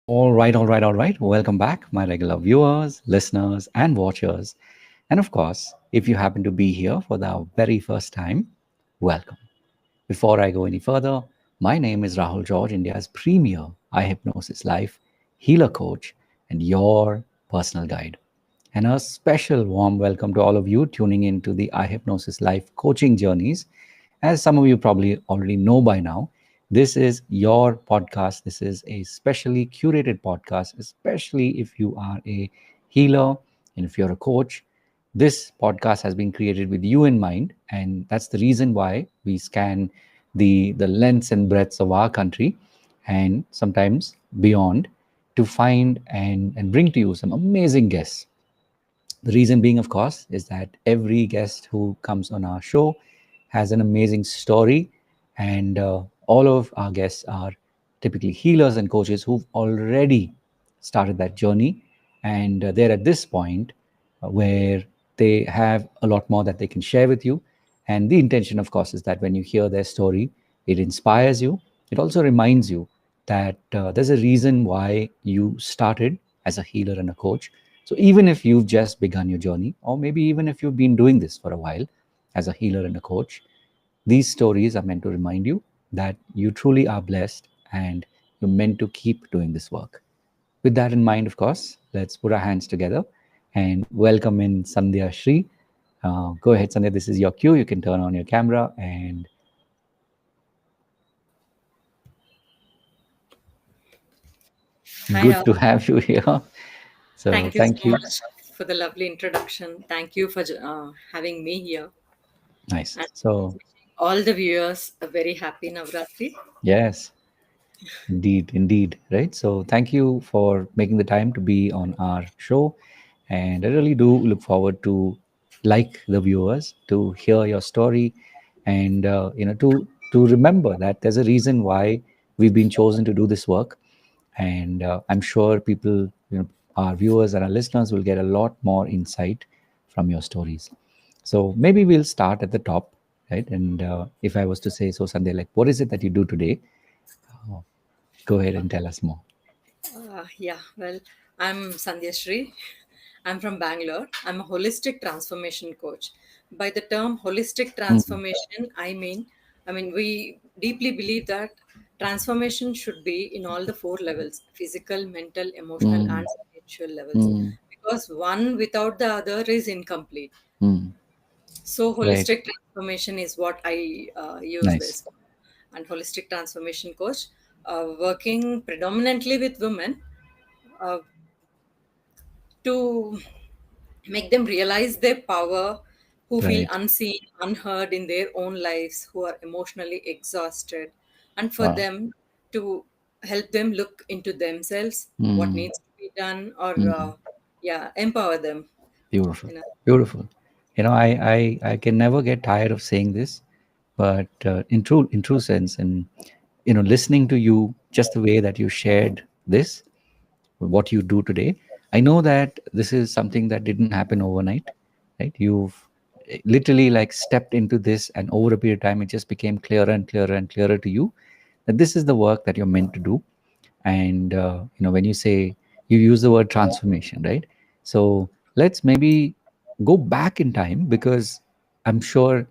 All right. Welcome back, my regular viewers, listeners, and watchers. And of course, if you happen to be here for the very first time, welcome. Before I go any further, my name is Rahul George, India's premier iHypnosis life healer coach and your personal guide. And a special warm welcome to all of you tuning in to the iHypnosis life coaching journeys. As some of you probably already know by now, this is your podcast. This is a specially curated podcast, especially if you are a healer and if you're a coach. This podcast has been created with you in mind, and that's the reason why we scan the lengths and breadths of our country and sometimes beyond to find and bring to you some amazing guests. The reason being, of course, is that every guest who comes on our show has an amazing story, and all of our guests are typically healers and coaches who've already started that journey, and they're at this point where they have a lot more that they can share with you. And the intention, of course, is that when you hear their story, it inspires you. It also reminds you that there's a reason why you started as a healer and a coach. So even if you've just begun your journey, or maybe even if you've been doing this for a while as a healer and a coach, these stories are meant to remind you that you truly are blessed and you're meant to keep doing this work. With that in mind, of course, let's put our hands together and welcome in Sandhya Shrri. Go ahead, Sandhya. This is your cue. You can turn on your camera, and Hi, good to Rahul. have you here. So, Thank you thank so you. much for the lovely introduction. Thank you for having me here. Nice. And So, all the viewers a very happy Navratri. yes, indeed, right? So, thank you for making the time to be on our show. And I really do look forward to, like the viewers, to hear your story and, to remember that there's a reason why we've been chosen to do this work. And I'm sure people, our viewers and our listeners will get a lot more insight from your stories. So maybe we'll start at the top, right? And if I was to say, so Sunday, like, what is it that you do today? Go ahead and tell us more. Well, I'm Sandhya Shrri. I'm from Bangalore. I'm a holistic transformation coach. By the term holistic Mm, transformation, I mean, we deeply believe that transformation should be in all the four levels: physical, mental, emotional, mm, and spiritual levels. mm, Because one without the other is incomplete. mm. So, Right. holistic transformation is what I use Nice. this for. And holistic transformation coach, working predominantly with women uh, to make them realize their power, who feel Right. unseen, unheard in their own lives, who are emotionally exhausted, and for Wow. them to help them look into themselves, what Mm, needs to be done, or mm. empower them. Beautiful. You know, Beautiful. I can never get tired of saying this, but in true sense, and listening to you, just the way that you shared this, what you do today, I know that this is something that didn't happen overnight, right? You've literally like stepped into this, and over a period of time, it just became clearer and clearer and clearer to you that this is the work that you're meant to do. And when you say, you use the word transformation, right? So let's maybe go back in time, because I'm sure,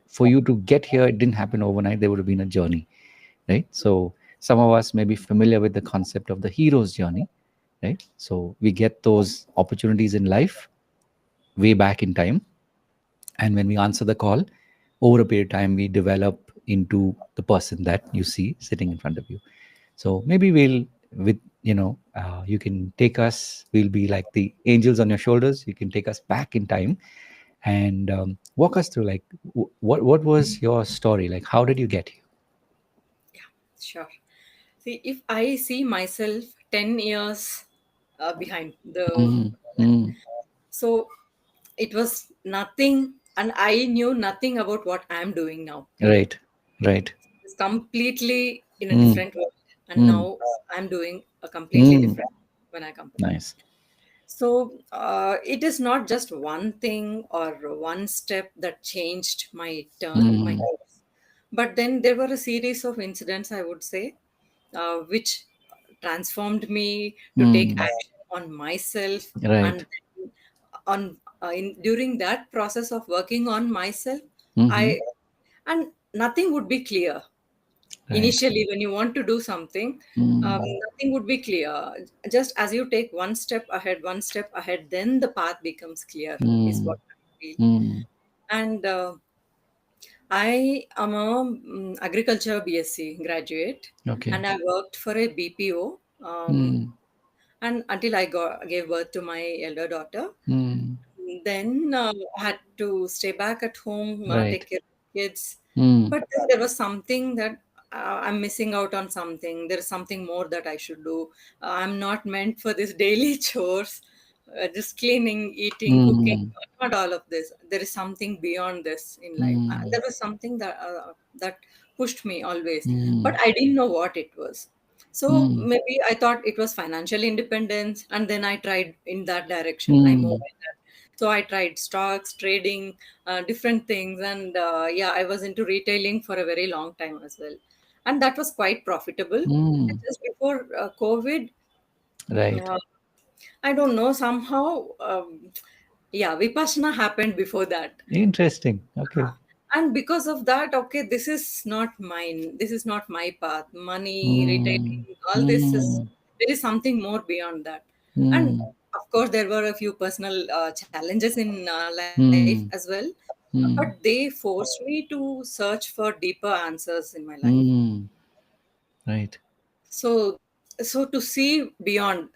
for you to get here, it didn't happen overnight. There would have been a journey, right? So some of us may be familiar with the concept of the hero's journey, right? So we get those opportunities in life way back in time, and when we answer the call, over a period of time, we develop into the person that you see sitting in front of you. So maybe we'll, with you can take us, we'll be like the angels on your shoulders. You can take us back in time and walk us through, like, what was your story, like how did you get here? yeah, sure. See, if I see myself 10 years behind the, Mm, mm, so it was nothing, and I knew nothing about what I'm doing now. right, right. It's completely in a Mm, different world, and mm, now I'm doing a completely mm. different when I compare. Nice. So it is not just one thing or one step that changed my turn, my Mm, course, but then there were a series of incidents, I would say, which transformed me to take Mm. action on myself. Right. And then during that process of working on myself, Mm-hmm. I and nothing would be clear Right. initially when you want to do something. Mm. Nothing would be clear. Just as you take one step ahead, then the path becomes clear, is Mm. what I feel. Mm. And I am a agriculture BSc graduate, Okay. and I worked for a BPO. Mm. And until gave birth to my elder daughter, Mm. then I had to stay back at home, Right. take care of kids. Mm. But then there was something that I'm missing out on something. There is something more that I should do. I'm not meant for this daily chores, just cleaning, eating, cooking, Mm. not all of this. There is something beyond this in life. Mm. There was something that pushed me always, but Mm. I didn't know what it was. So Mm. maybe I thought it was financial independence, and then I tried in that direction. I moved Mm. in that. So I tried stocks, trading, different things, and yeah, I was into retailing for a very long time as well, and that was quite profitable. And Mm. just before COVID, Right. uh, I don't know, somehow, yeah, Vipassana happened before that. Interesting. Okay. And because of that, okay, this is not mine. This is not my path. Money, Mm. retailing, all this is, Mm. there is something more beyond that. And Mm. of course, there were a few personal challenges in life as well. Mm. But they Mm. forced me to search for deeper answers in my life. Mm. Right. So, so to see beyond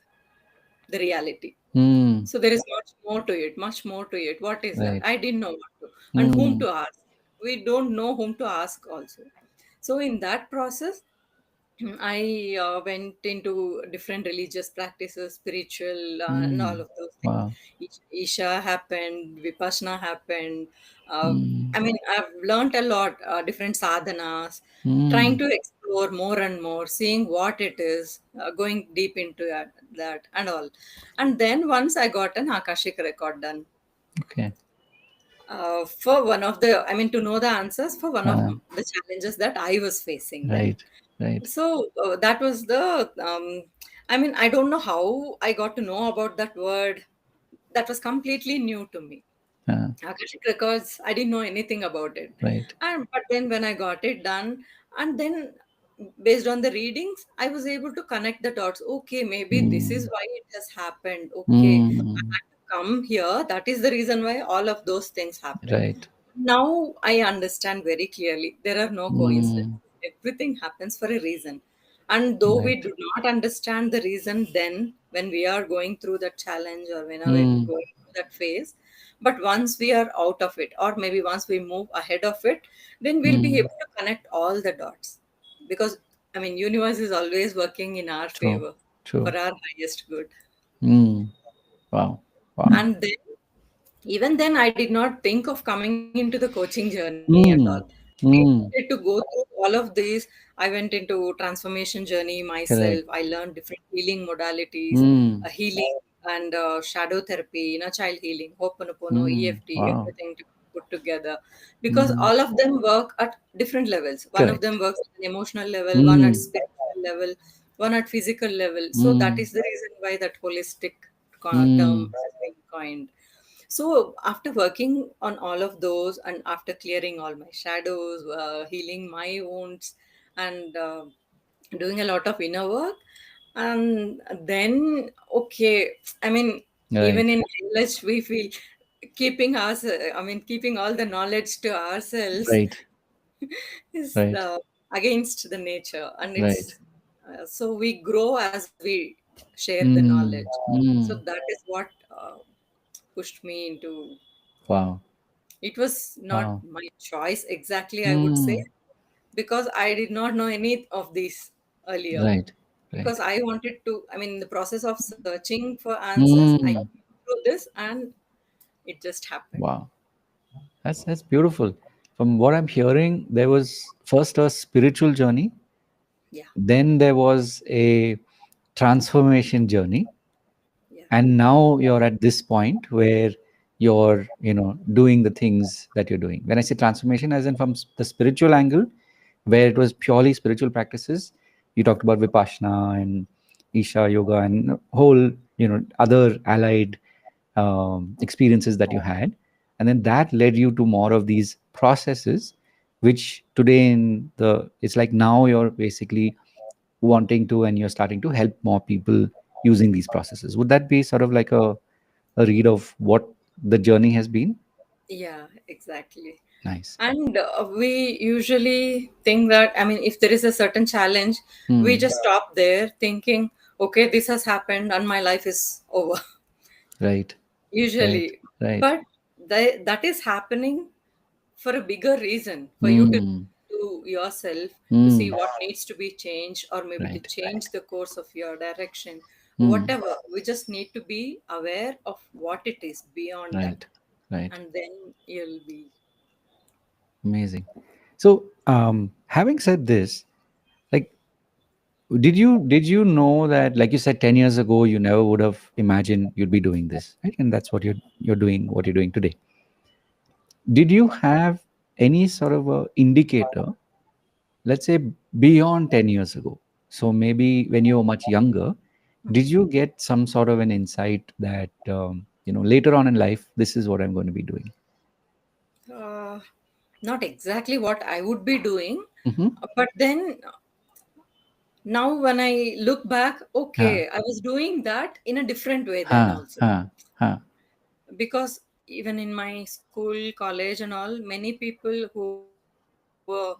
the reality. Mm. So there is much more to it, much more to it. What is that? Right. I didn't know what to, and whom Mm. to ask. We don't know whom to ask also. So in that process, I went into different religious practices, spiritual, and all Mm. of those things. Wow. Isha happened, Vipassana happened. Mm. I mean, I've learned a lot, different sadhanas, trying Mm. to explore more and more, seeing what it is, going deep into that and all. And then once I got an Akashic record done, Okay. for one of the, I mean, to know the answers for one of Uh, the challenges that I was facing then. right. Right. So that was the, I mean, I don't know how I got to know about that word. That was completely new to me. Uh, Akashic Records, I didn't know anything about it. right. And but then when I got it done, and then based on the readings, I was able to connect the dots. Okay, maybe this is Mm. why it has happened. Okay, I Mm. had to come here. That is the reason why all of those things happened. Right. Now I understand very clearly. There are no coincidences. Mm. Everything happens for a reason. And though we Right. do not understand the reason then when we are going through that challenge or when we are Mm. going through that phase, but once we are out of it, or maybe once we move ahead of it, then we'll be Mm. able to connect all the dots. Because I mean universe is always working in our True. favor True. for our highest good. Mm. Wow. Wow. And then even then I did not think of coming into the coaching journey at all. Mm. I wanted Mm. to go through all of these. I went into transformation journey myself. Correct. I learned different healing modalities, Mm. healing and shadow therapy, inner child healing, ho'oponopono, Mm. EFT, Wow. everything to put together, because Mm. all of them work at different levels. One of them Correct. works at an emotional level, one at Mm. spiritual level, one at physical level. So that Mm. is the reason why that holistic term Mm. has been coined. So after working on all of those and after clearing all my shadows, healing my wounds, and doing a lot of inner work, and then okay, I mean, even Right. in knowledge, we feel keeping us, I mean, keeping all the knowledge to ourselves Right. is Right. against the nature, and Right. it's so we grow as we share the knowledge. Mm. So Mm. that is what pushed me into. Wow. It was not Wow. my choice exactly, I would say, Mm. because I did not know any of these earlier. Right. Because Right. I wanted to, I mean, in the process of searching for answers, I came Mm. through this and it just happened. Wow. That's beautiful. From what I'm hearing, there was first a spiritual journey, Yeah, then there was a transformation journey, yeah, and now you're at this point where you're doing the things that you're doing. When I say transformation, as in from the spiritual angle, where it was purely spiritual practices, you talked about vipassana and Isha yoga and whole, other allied experiences that you had, and then that led you to more of these processes, which today in the it's like now you're basically wanting to, and you're starting to help more people using these processes. Would that be sort of like a read of what the journey has been? Yeah, exactly. Nice. And we usually think that, I mean, if there is a certain challenge, we Hmm. just stop there thinking, okay, this has happened and my life is over. Right. Right. Usually. Right. But that is happening for a bigger reason, for you to Hmm. to yourself, to see Hmm. what needs to be changed, or maybe to Right. change the course of your direction. Hmm. Whatever, we just need to be aware of what it is beyond that, Right. Right. and then you'll be. Amazing. So, having said this, like, did you know that, like you said, 10 years ago, you never would have imagined you'd be doing this, right? And that's what you're doing, what you're doing today. Did you have any sort of a indicator, let's say beyond 10 years ago? So maybe when you were much younger, did you get some sort of an insight that later on in life, this is what I'm going to be doing? Uh, Not exactly what I would be doing, Mm-hmm. but then now when I look back, Huh. okay, I was doing that in a different way then Huh. also. Huh. Huh. Because even in my school, college, and all, many people who were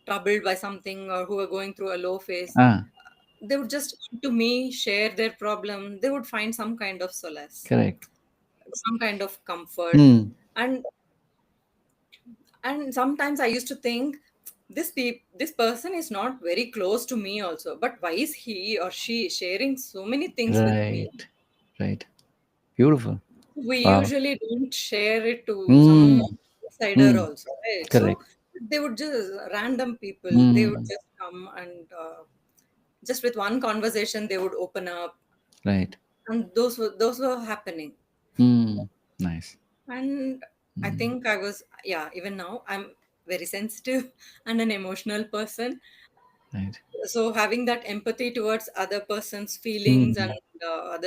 troubled by something or who were going through a low phase, Ah. they would just come to me, share their problem. They would find some kind of solace, Correct. some kind of comfort. Hmm. And and sometimes I used to think, this person is not very close to me also, but why is he or she sharing so many things with me? Right. Right. Beautiful. We Wow. usually don't share it to some Hmm. outsider Hmm. also, right? So Correct. they would just, random people, they would Hmm. just come and just with one conversation they would open up, Right. and those were happening. Hmm. Nice. And I Hmm. think I was, yeah, even now I'm very sensitive and an emotional person. Right. So having that empathy towards other person's feelings and Hmm.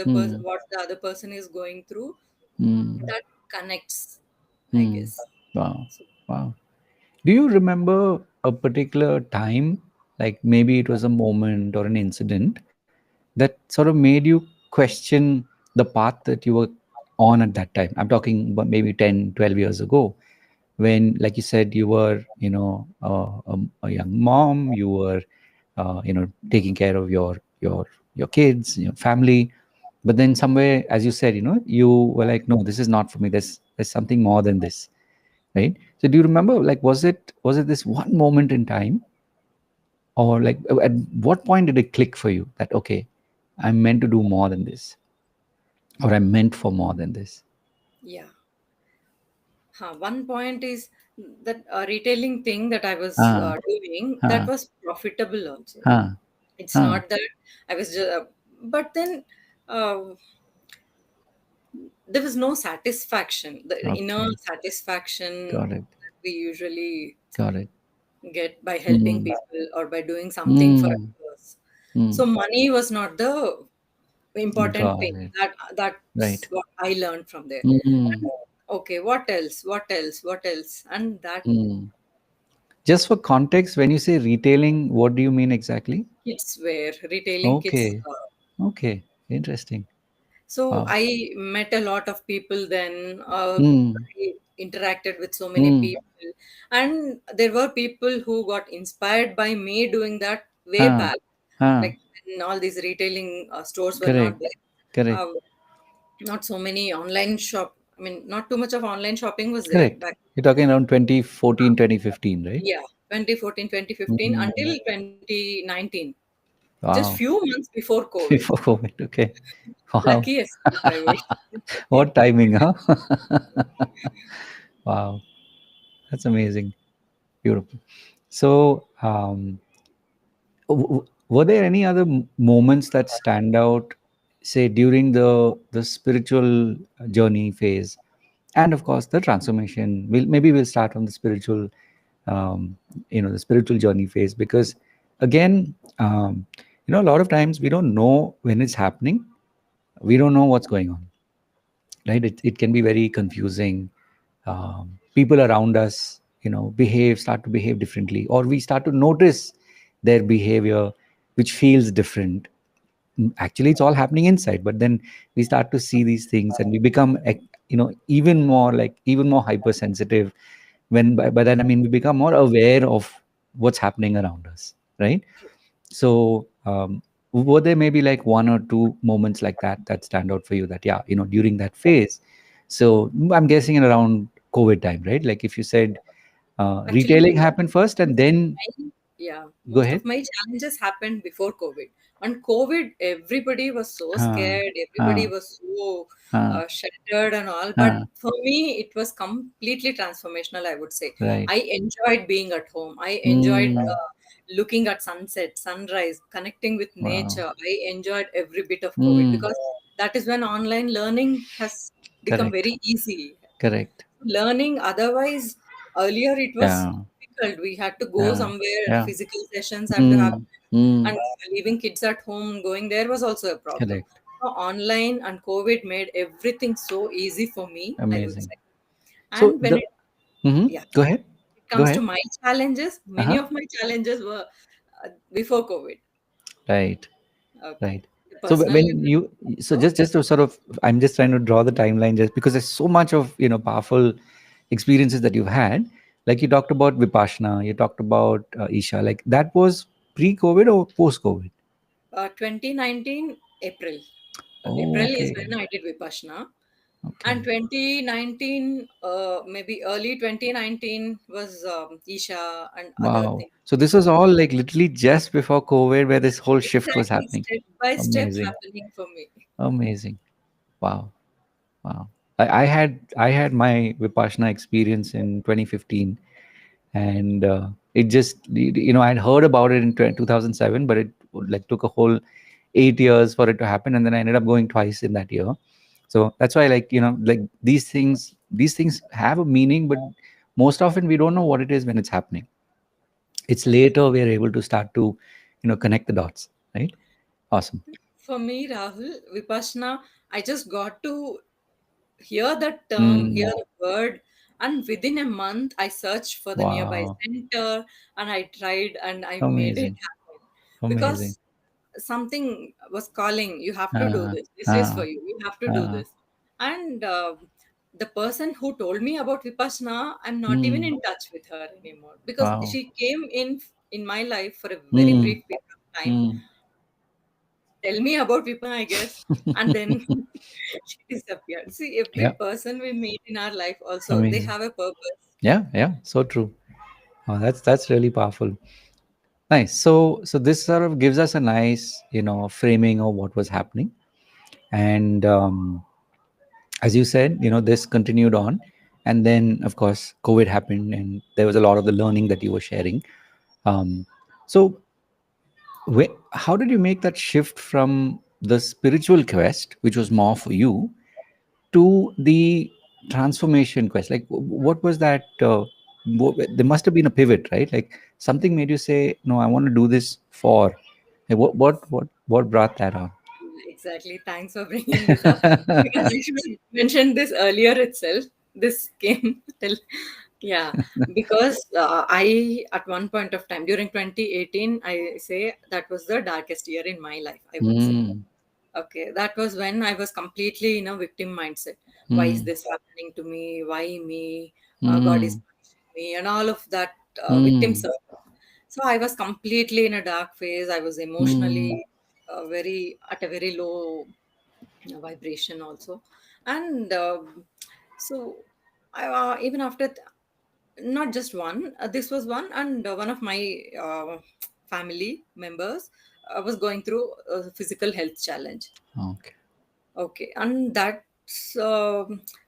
Hmm. what the other person is going through, Hmm. that connects, I Hmm. guess. Wow. So, Wow. Do you remember a particular time, like maybe it was a moment or an incident that sort of made you question the path that you were on at that time? I'm talking about maybe 10, 12 years ago, when, like you said, you were, a young mom, you were, taking care of your kids, your family. But then somewhere, as you said, you were like, no, this is not for me. There's something more than this, right? So do you remember, like, was it this one moment in time, or like at what point did it click for you that, okay, I'm meant to do more than this, or I'm meant for more than this? yeah. One point is that retailing thing that I was Ah. doing, that Ah. was profitable also. Ah. It's Ah. not that I was just, but then uh, there was no satisfaction, the inner Okay. satisfaction Got it. that we usually Got it. get by helping Mm. people or by doing something for Mm. others. Mm. So money was not the important Got thing. it. That's Right. what I learned from there. Mm. And, okay, what else? What else? What else? And that Mm. Just for context, when you say retailing, what do you mean exactly? kids wear, retailing kids. Okay. Okay. Interesting. So Wow. I met a lot of people then. Mm. I interacted with so many Mm. people, and there were people who got inspired by me doing that way Huh. back. Huh. Like when all these retailing stores were not Correct. there. Correct. Uh, Not so many online shop. I mean, not too much of online shopping was there Correct. back. You're talking around 2014, 2015, right? Yeah, 2014, 2015 Mm. until 2019. Just Wow. few months before COVID. Before COVID. Okay. Wow. Lucky escape, I would. What timing, huh? Wow. That's amazing. Beautiful. So, were there any other moments that stand out, say during the spiritual journey phase, and of course the transformation? We'll start on the um, spiritual journey phase, because again, A lot of times we don't know when it's happening. We don't know what's going on, right? It can be very confusing. People around us, start to behave differently, or we start to notice their behavior, which feels different. Actually, it's all happening inside, but then we start to see these things, and we become, even more hypersensitive. By that I mean we become more aware of what's happening around us, right? So, were there maybe like one or two moments like that stand out for you, that, yeah, during that phase? So, I'm guessing in around COVID time, right? Like if you said Actually, retailing happened first and then yeah, go most ahead. of my challenges happened before COVID. On COVID, everybody was so Huh, scared, everybody huh, was so huh, shattered and all. But huh, for me, it was completely transformational, I would say. right. I enjoyed being at home. I enjoyed Mm, looking at sunset, sunrise, connecting with wow. nature. I enjoyed every bit of COVID Mm, because that is when online learning has become correct. very easy. Correct. Learning otherwise, earlier it was Yeah. difficult. We had to go Yeah. somewhere, Yeah. physical sessions have to happen, Mm, mm, and leaving kids at home, going there was also a problem. correct. So online and COVID made everything so easy for me, I would Amazing. say. So And when the it, yeah, go ahead. it Go comes to ahead. my challenges, many Uh-huh. of my challenges were before COVID. Right. Okay, Right. the So personal when level. you so So just to sort of, I'm just trying to draw the timeline, just because there's so much of powerful experiences that you've had. Like you talked about Vipassana, you talked about Isha. Like that was pre-COVID or post-COVID? 2019 April. Oh, April is okay. when I did Vipassana. And Okay. 2019, maybe early 2019 was Isha and other Wow. things. So this was all like literally just before COVID, where this whole shift was Exactly, happening. step by step Amazing. happening for me. Amazing. Wow. Wow. I had my Vipassana experience in 2015, and it just, I'd heard about it in 2007, but it like took a whole 8 years for it to happen, and then I ended up going twice in that year. So that's why, like, like these things have a meaning, but most often we don't know what it is when it's happening. It's later we are able to start to connect the dots, right? Awesome. For me, Rahul, Vipassana, I just got to hear that term, hear Mm, the word, and within a month, I searched for the nearby wow. center and I tried and I made it Amazing. happen Amazing. because something was calling, you have to do uh, this is for uh, you have to do uh, this. And the person who told me about Vipassana, I'm not even mm, in touch with her anymore because wow. she came in my life for a very Mm, brief period of time, mm. tell me about Vipassana, I guess, and then she disappeared. See, every Yeah, person we meet in our life also, they amazing. have a purpose. Yeah, yeah, so true. Oh, that's really powerful. Nice. So this sort of gives us a nice, framing of what was happening. And as you said, this continued on, and then of course COVID happened, and there was a lot of the learning that you were sharing. So how did you make that shift from the spiritual quest, which was more for you, to the transformation quest? Like, what was that? There must have been a pivot, right? Like something made you say, "No, I want to do this for." Like, what brought that on? Exactly. Thanks for bringing this up because I should have mentioned this earlier itself. This came till, yeah, because I, at one point of time during 2018, I say that was the darkest year in my life, I would say. Mm, Okay, that was when I was completely in a victim mindset. Why is mm, this happening to me? Why me? God is mm, punishing me, and all of that victim mm, circle. So I was completely in a dark phase. I was mm, emotionally very at a very low vibration also, and so I even after not just one, this was one, and one of my family members was going through a physical health challenge. okay. Okay, and that's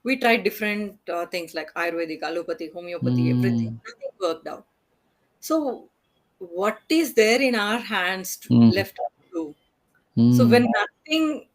we tried different things like Ayurvedic, allopathy, homeopathy, everything. Mm, Nothing worked out. So, what is there in our hands mm, left to do? So, when mm, nothing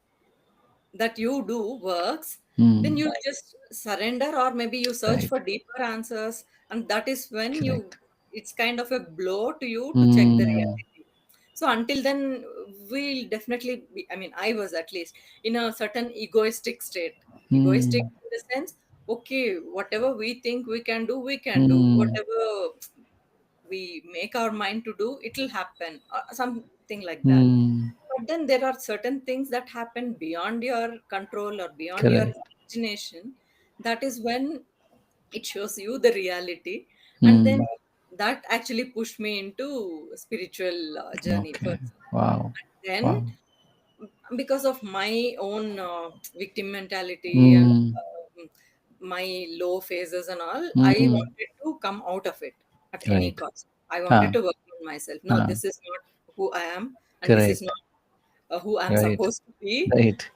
that you do works, then mm. you just surrender, or maybe you search Right. for deeper answers, and that is when you Correct. it's kind of a blow to you to check the Mm, reality. So until then, we'll definitely be, I mean, I was at least in a certain egoistic state. Egoistic Hmm. in the sense, okay, whatever we think we can do, we can do. Hmm. Whatever we make our mind to do, it'll happen. Something like that. Hmm. But then there are certain things that happen beyond your control or beyond your Correct. imagination. That is when it shows you the reality. And then Hmm. that actually pushed me into spiritual journey Okay. first. Wow. Then, Wow. because of my own victim mentality and Hmm. my low phases and all, I Hmm. wanted to come out of it at any Right. cost. I wanted Huh. to work on myself. No, Huh. this is not who I am, and this is Correct. not who I'm Right. supposed to be. Right.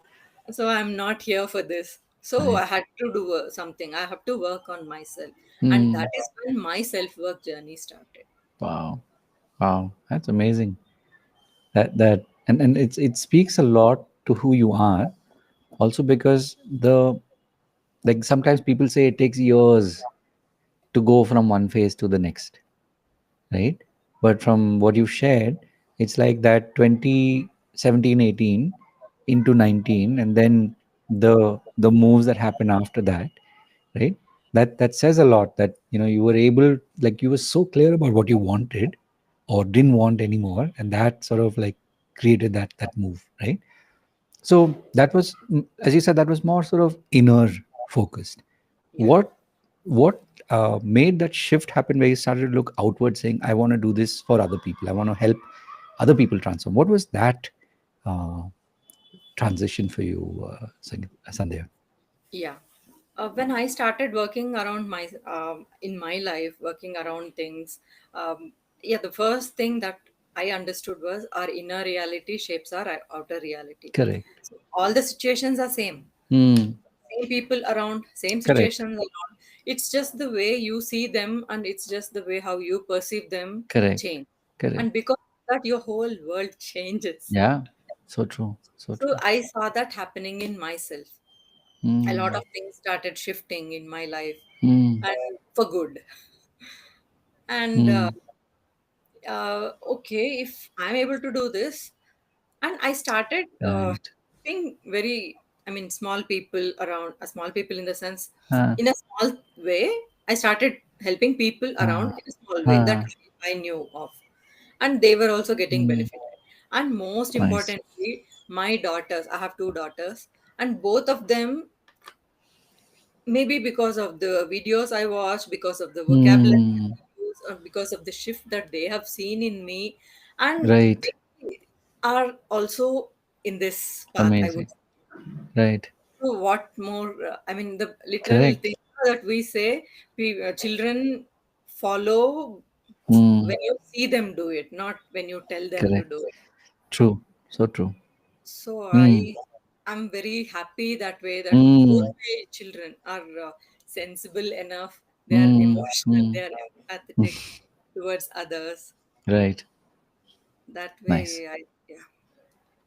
So I'm not here for this. So Right. I had to do something. I have to work on myself, and Hmm. that is when my self work journey started. Wow. Wow. That's amazing. That and it speaks a lot to who you are. Also because the like sometimes people say it takes years to go from one phase to the next, right? But from what you shared, it's like that 2017, 18 into 19, and then the moves that happen after that, right? That says a lot, that you were able, like you were so clear about what you wanted or didn't want anymore, and that sort of like created that move, right? So that was, as you said, that was more sort of inner focused. Yeah. What made that shift happen, where you started to look outward, saying, "I want to do this for other people. I want to help other people transform." What was that uh, transition for you, Sandhya? Yeah. When I started working around my in my life, working around things, yeah, the first thing that I understood was our inner reality shapes our outer reality. Correct. So all the situations are Hmm. same people around, same Correct. situations around. It's just the way you see them, and it's just the way how you perceive them Correct. change. Correct. And because of that, your whole world changes. Yeah. So true. So So true. I saw that happening in myself. A lot Hmm. of things started shifting in my life, Hmm. and for good. And Hmm. okay, if I'm able to do this, and I started Right. being very, I mean, small people around, small people in the sense, Huh. in a small way. I started helping people Huh. around in a small way that Huh. I knew of, and they were also getting Hmm. benefited. And most Nice. importantly, my daughters, I have two daughters, and both of them, maybe because of the videos I watched, because of the vocabulary Hmm. I use, or because of the shift that they have seen in me, and Right. they are also in this path, I would Amazing. say. Right. So what more? I mean, the literal Correct. thing that we say, children follow Hmm. when you see them do it, not when you tell them to Correct. do it. True. So true. So Hmm. I'm very happy that way, that both Hmm. my children are sensible enough, they are Hmm. emotional, Hmm. they are empathetic towards others. Right. That Nice. way, I yeah.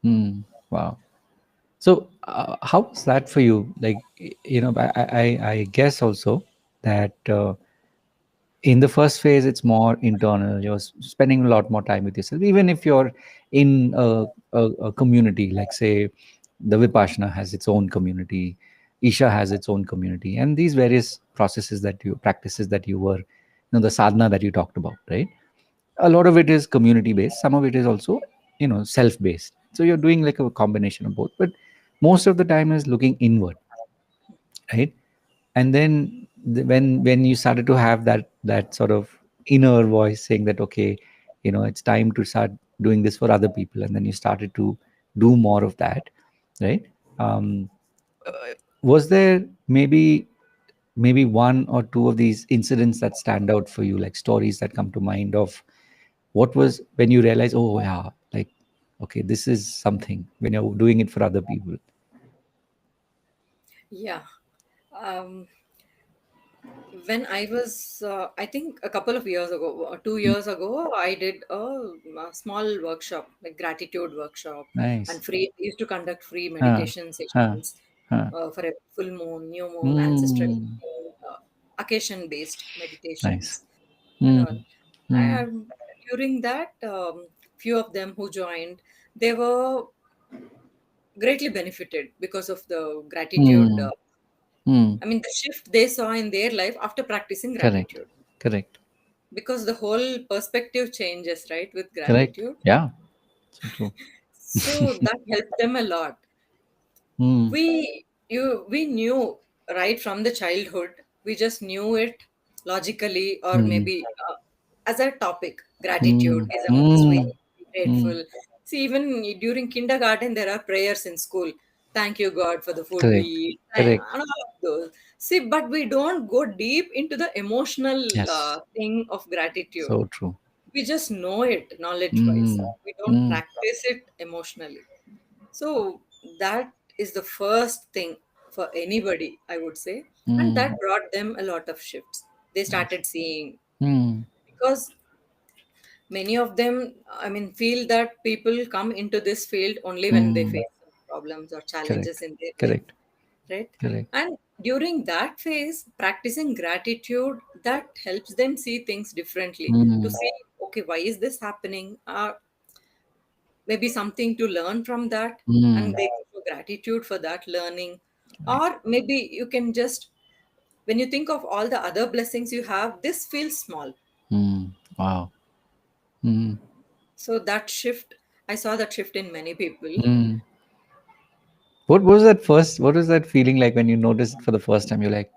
Hmm. Wow. So, how was that for you? Like, I guess also that in the first phase, it's more internal. You're spending a lot more time with yourself, even if you're in a community, like say, the Vipassana has its own community, Isha has its own community, and these various practices that you were, the sadhana that you talked about, right? A lot of it is community based, some of it is also self based, so you're doing like a combination of both, but most of the time is looking inward, right? And then when you started to have that sort of inner voice saying that, okay, it's time to start doing this for other people, and then you started to do more of that, right? um, was there maybe one or two of these incidents that stand out for you, like stories that come to mind of what was when you realize, oh yeah, like, okay, this is something when you're doing it for other people. Yeah. Um, when I was, I think a couple of years ago, 2 years ago, I did a small workshop, like gratitude workshop, Nice. and free. I used to conduct free Huh. meditation Huh. sessions Huh. for a full moon, new moon, ancestral, Mm. occasion-based Nice. meditations and all. Mm. Mm. And during that, few of them who joined, they were greatly benefited because of the gratitude. Hmm. Hmm. I mean, the shift they saw in their life after practicing Correct. gratitude, Correct. because the whole perspective changes, right, with Correct. gratitude. Yeah. So true. So that helped them a lot. Hmm. We knew right from the childhood, we just knew it logically, or Hmm. maybe as a topic, gratitude Hmm. is a must, we Hmm. be Hmm. grateful. See, even during kindergarten there are prayers in school. Thank you God for the food we Correct. eat, Correct. and all of those. See, but we don't go deep into the emotional Yes. thing of gratitude. So true. We just know it knowledge wise, Hmm. we don't Hmm. practice it emotionally. So that is the first thing for anybody, I would say. And Hmm. that brought them a lot of shifts. They Nice. started seeing, Hmm. because many of them, I mean, feel that people come into this field only when they Hmm. face some problems or challenges Correct. in their life, Correct. right? Correct. And during that phase, practicing gratitude, that helps them see things differently. To Hmm. see, okay, why is this happening? Maybe something to learn from that, and Hmm. they show gratitude for that learning. Correct. Or maybe you can just, when you think of all the other blessings you have, this feels small. Hmm. Wow. Hmm. So that shift, I saw that shift in many people. Hmm. What was that first? What was that feeling like when you noticed it for the first time? You're like,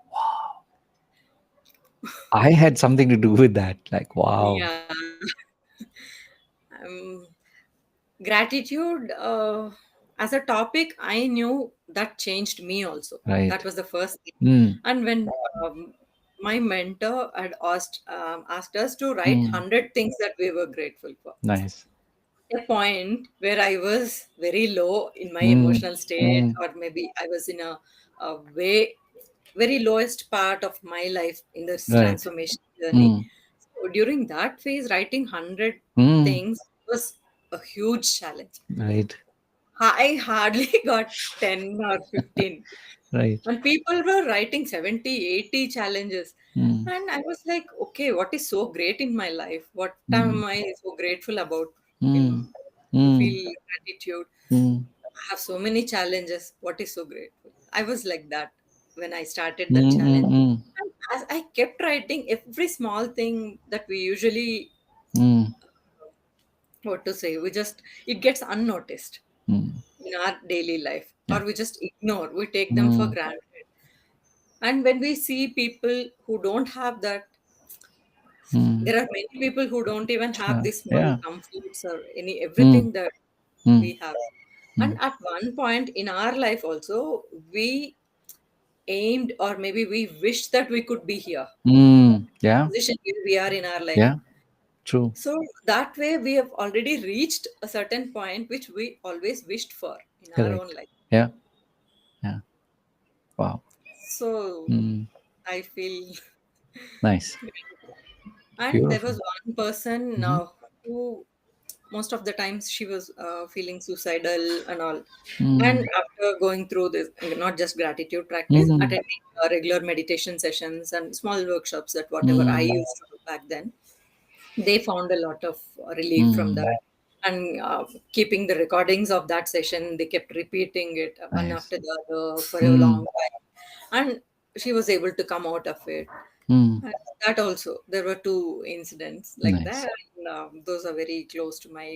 I had something to do with that. Like, wow. Yeah. um, Gratitude, as a topic, I knew that changed me also. Right. That was the first thing. Hmm. And when my mentor had asked us to write Hmm. 100 things that we were grateful for, Nice. a point where I was very low in my Hmm. emotional state, Hmm. or maybe I was in a way very lowest part of my life in this Right. transformation journey. Hmm. So during that phase, writing 100 Hmm. things was a huge challenge. Right. I hardly got 10 or 15. Right. And people were writing 70, 80 challenges. Hmm. And I was like, okay, what is so great in my life? What Hmm. am I so grateful about? Hmm. In to Hmm. feel gratitude. Hmm. I have so many challenges. What is so grateful? I was like that when I started that Hmm. challenge. Hmm. And as I kept writing every small thing that we usually, Hmm. what to say, we just, it gets unnoticed Hmm. in our daily life, Yeah. or we just ignore, we take them for Hmm. granted. And when we see people who don't have that, Hmm. there are many people who don't even have Yeah. these small Yeah. comforts or any Hmm. everything that Hmm. we have. Hmm. And at one point in our life also, we aimed, or maybe we wished that we could be here, Hmm. Yeah. position where we are in our life. Yeah. True. So that way we have already reached a certain point which we always wished for in our own Correct. life. Yeah. Yeah. Wow. So Hmm. I feel Nice. and there Beautiful. was one person Hmm. who most of the times she was feeling suicidal and all. And Hmm. after going through this, not just gratitude practice, Hmm. attending regular meditation sessions and small workshops, that whatever I Hmm. used to do back then, they found a lot of relief from Hmm. that. And keeping the recordings of that session, they kept repeating it one Nice. after the other for a Hmm. long time. And she was able to come out of it. Hmm. And that also, there were two incidents like Nice. that. And, those are very close to my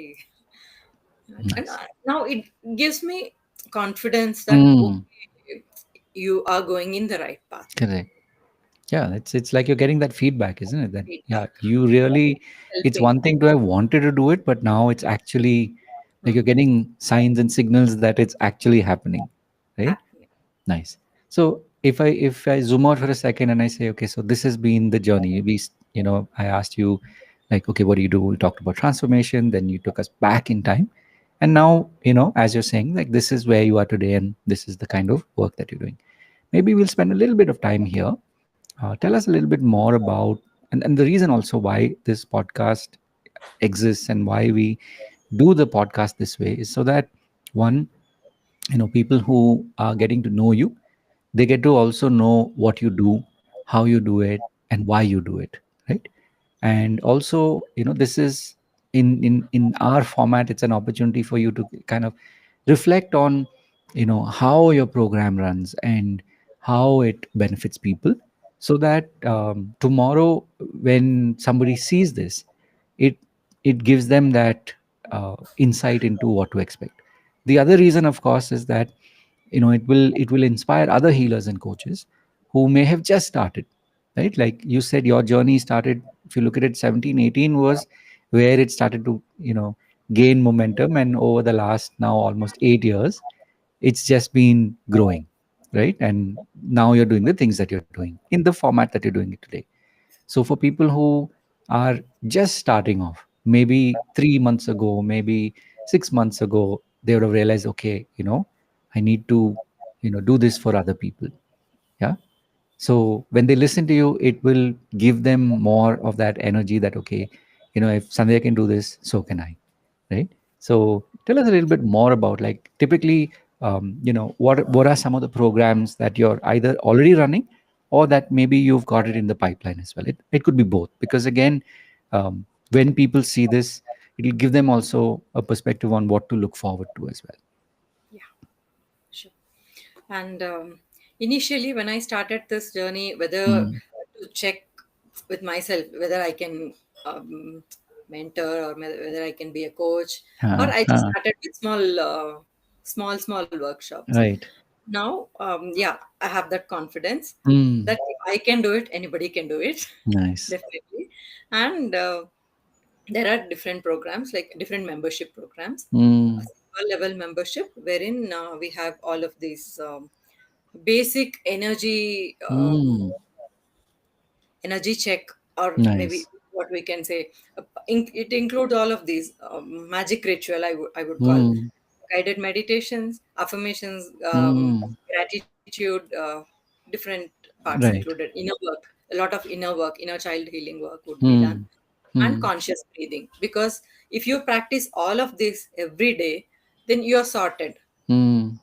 heart. And Nice. now it gives me confidence that, Hmm. okay, you are going in the right path. Correct. Yeah, it's like you're getting that feedback, isn't it? That yeah, Feedback you really. It's helping. one thing to have wanted to do it, but now it's actually like Hmm. you're getting signs and signals that it's actually happening, right? Happening. Nice. So if I zoom out for a second and I say, okay, so this has been the journey. I asked you, like, okay, what do you do? We talked about transformation. Then you took us back in time, and now as you're saying, like this is where you are today, and this is the kind of work that you're doing. Maybe we'll spend a little bit of time here. Tell us a little bit more about and the reason also why this podcast exists and why we do the podcast this way is so that one, people who are getting to know you, they get to also know what you do, how you do it, and why you do it, right? And also, this is in our format, it's an opportunity for you to kind of reflect on, how your program runs and how it benefits people, so that tomorrow when somebody sees this, it it gives them that insight into what to expect. The other reason, of course, is that it will inspire other healers and coaches who may have just started, right? Like you said, your journey started, if you look at it, 17, 18 was where it started to gain momentum, and over the last now almost 8 years, it's just been growing, right? And now you're doing the things that you're doing in the format that you're doing it today. So for people who are just starting off, maybe 3 months ago, maybe 6 months ago, they would have realized, okay, I need to, do this for other people. Yeah. So when they listen to you, it will give them more of that energy that, okay, if Sandhya can do this, so can I, right? So tell us a little bit more about, like, typically, what are some of the programs that you're either already running, or that maybe you've got it in the pipeline as well. It could be both, because again, when people see this, it'll give them also a perspective on what to look forward to as well. Yeah, sure. And initially, when I started this journey, whether Mm. to check with myself whether I can um, mentor, or whether I can be a coach, or I just started with small workshops. Right. Now, yeah, I have that confidence Mm. that if I can do it, anybody can do it, Nice. definitely. And there are different programs, like different membership programs. A Mm. silver level membership, wherein we have all of these basic Mm. energy check, or maybe Nice. what we can say, it includes all of these magic ritual, I would call, Mm. guided meditations, affirmations, Mm. gratitude, different parts included, Right. inner work, a lot of inner work, inner child healing work would be done, Mm. and Mm. conscious breathing. Because if you practice all of this every day, then you're sorted Mm.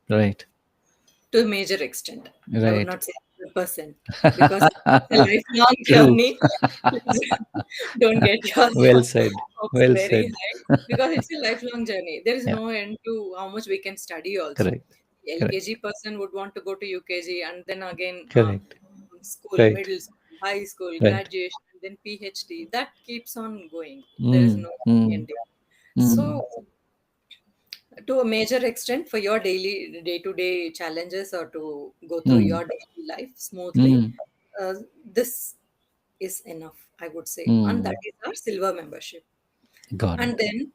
Right. to a major extent. I would Right. not say 100%, because it's a lifelong True. journey. Don't get your Well said. hopes Well very said. high, because it's a lifelong journey. There is Yeah. no end to how much we can study also. Correct. LKG Correct. person would want to go to UKG, and then again Correct. school, Right. middle school, high school, Right. graduation, and then PhD. That keeps on going. There is Mm. no Mm. ending. Mm. So to a major extent, for your daily day-to-day challenges, or to go through Mm. your daily life smoothly, Mm. uh, this is enough, I would say, and that Mm. is our silver membership. Got And it. then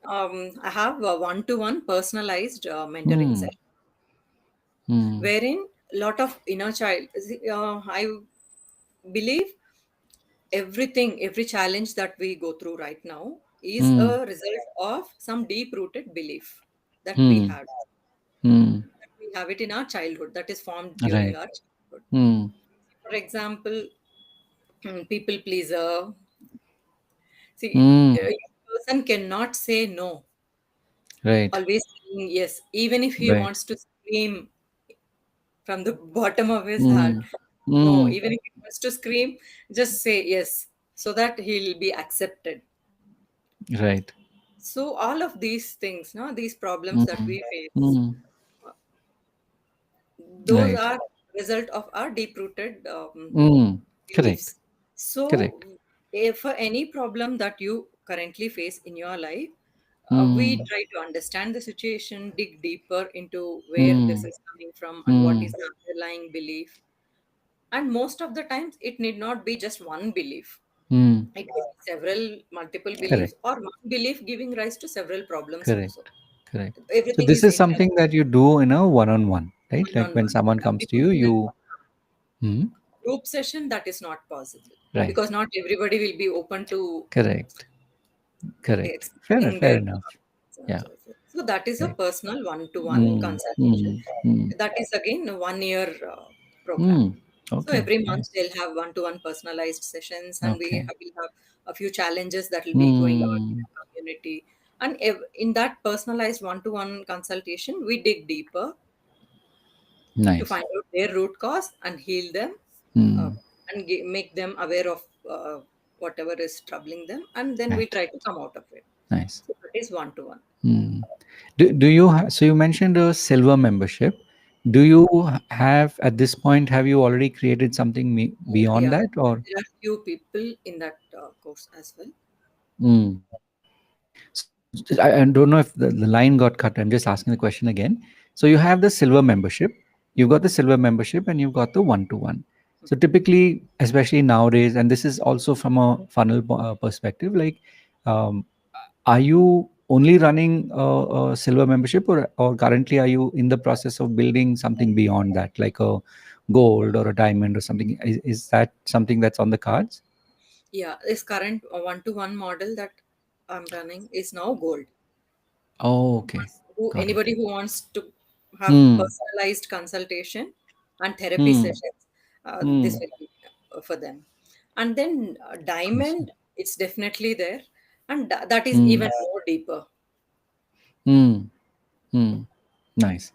I have a one-to-one personalized mentoring Mm. session, Mm. wherein a lot of inner child, I believe every challenge that we go through right now is Mm. a result of some deep-rooted belief that we Mm. have. Mm. We have it in our childhood, that is formed during Right. our childhood. Mm. For example, people pleaser. See, Mm. a person cannot say no, Right. always saying yes, even if he Right. wants to scream from the bottom of his heart. Mm. No, Mm. even if he wants to scream, just say yes, so that he'll be accepted. Right. So all of these things, no, these problems that Mm. we face, Mm. those Right. are result of our deep-rooted Mm. Correct. beliefs. So, Correct. if for any problem that you currently face in your life, we Mm. try to understand the situation, dig deeper into where this Mm. is coming from and what is Mm. the underlying belief. And most of the times, it need not be just one belief. Mm. It could be several, multiple beliefs, Correct. or one belief giving rise to several problems also. Correct. Correct. So Everything this is is something interlinked, that you do in a one-on-one, right? one Like on when one. someone comes to Because you, in a you. Hmm. group session, that is not possible, Right. because not everybody will be open to Correct. Correct. Fair. expressing Fair their enough. thoughts and Yeah. so forth. So that is a Right. personal one-to-one Mm. consultation. Mm. Mm. That is again a 1 year program. Mm. So Okay. every month Nice. they'll have one-to-one personalized sessions, and Okay. will have a few challenges that will be going on in Mm. the community. And in that personalized one-to-one consultation, we dig deeper to Nice. find out their root cause and heal them, uh, Mm. and make them aware of whatever is troubling them, and then we Right. try to come out of it. Nice. So that is one to one. Hmm. Do you so you mentioned a silver membership. Do you have at this point, have you already created something beyond Yeah, that or? there are few people in that course as well. Mm. So I don't know if the line got cut. I'm just asking the question again. So you have the silver membership, you've got the silver membership, and you've got the one-to-one. So typically, especially nowadays, and this is also from a funnel perspective, like, um, are you only running a silver membership, or currently are you in the process of building something beyond that, like a gold or a diamond or something? Is that something that's on the cards? Yeah, this current one to one model that I'm running is now gold. Oh, okay. Got it. Anybody who wants to have Hmm. personalized consultation and therapy Hmm. sessions, this Hmm. will be for them. And then Awesome. diamond, it's definitely there, and that is Hmm. even more deeper. Hmm. Hmm. Nice.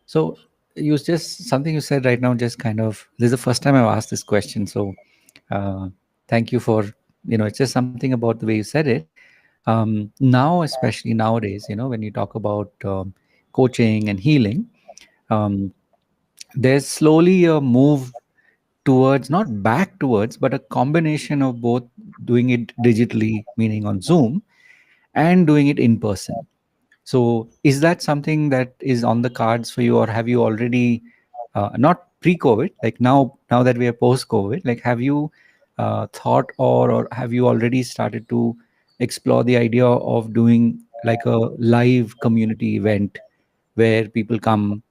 So you just something you said right now just kind of, this is the first time I've asked this question. So uh, thank you for, it's just something about the way you said it. Now, especially nowadays, when you talk about coaching and healing, um, there's slowly a move towards, not back towards, but a combination of both, doing it digitally, meaning on Zoom, and doing it in person. So, is that something that is on the cards for you, or have you already, not pre-COVID, like now that we are post-COVID, like have you thought, or have you already started to explore the idea of doing like a live community event where people come,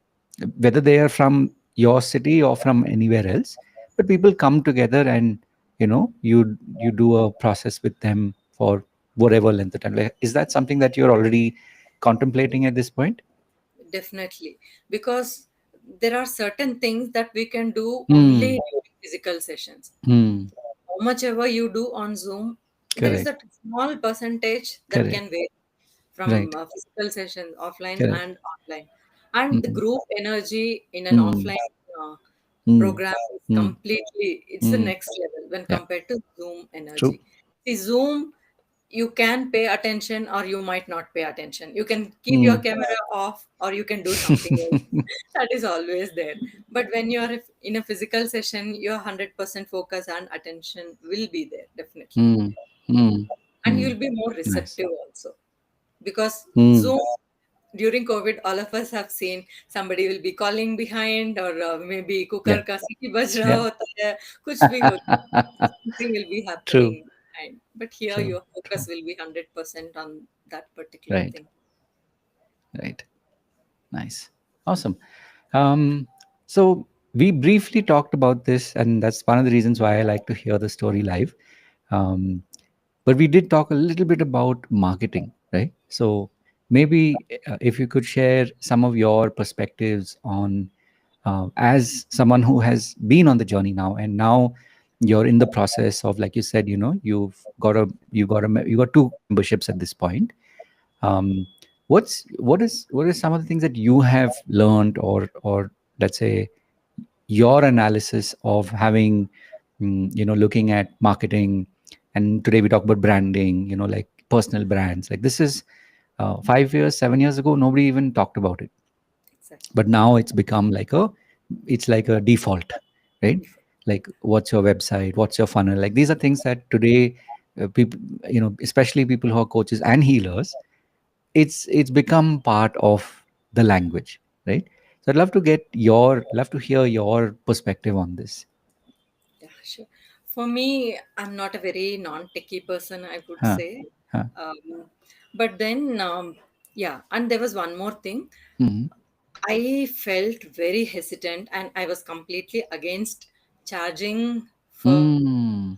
whether they are from your city or from anywhere else, but people come together and you do a process with them for whatever length of time. Like, is that something that you're already contemplating at this point? Definitely, because there are certain things that we can do only Hmm. during physical sessions. Hmm. How much ever you do on Zoom, there is Correct. a small percentage that Correct. can vary from Right. physical sessions, offline Correct. and online. And the Hmm. group energy in an Hmm. offline Hmm. program is Hmm. completely, it's the Hmm. next level when Yeah. compared to Zoom True. energy. See, Zoom, you can pay attention or you might not pay attention. You can keep your Hmm. camera off or you can do something else. That is always there. But when you are in a physical session, your 100% focus and attention will be there, definitely. Hmm. Hmm. And Hmm. you'll be more Nice. receptive also. Because Hmm. Zoom, during COVID, all of us have seen somebody will be calling behind, or maybe Yeah. cooker ka सीटी बज रहा Yeah. होता है, कुछ भी होता है, something will be True. happening behind. But here True. your True. focus will be 100% on that particular Right. thing. Right. Nice. Awesome. Um, so we briefly talked about this, and that's one of the reasons why I like to hear the story live. Um, but we did talk a little bit about marketing, right? So maybe if you could share some of your perspectives on, as someone who has been on the journey now, and now you're in the process of, like you said, you got two memberships at this point. um, what is some of the things that you have learned, or let's say your analysis of having, looking at marketing, and today we talk about branding, like personal brands, like this is 5 years, 7 years ago nobody even talked about it, Exactly. but now it's like a default, right? Like, what's your website, what's your funnel, like these are things that today, people, especially people who are coaches and healers, it's become part of the language, right? So I'd love to hear your perspective on this. Yeah, sure. For me, I'm not a very non-techie person, I would Huh. say. Huh. But then, yeah, and there was one more thing. Hmm. I felt very hesitant and I was completely against charging for Mm.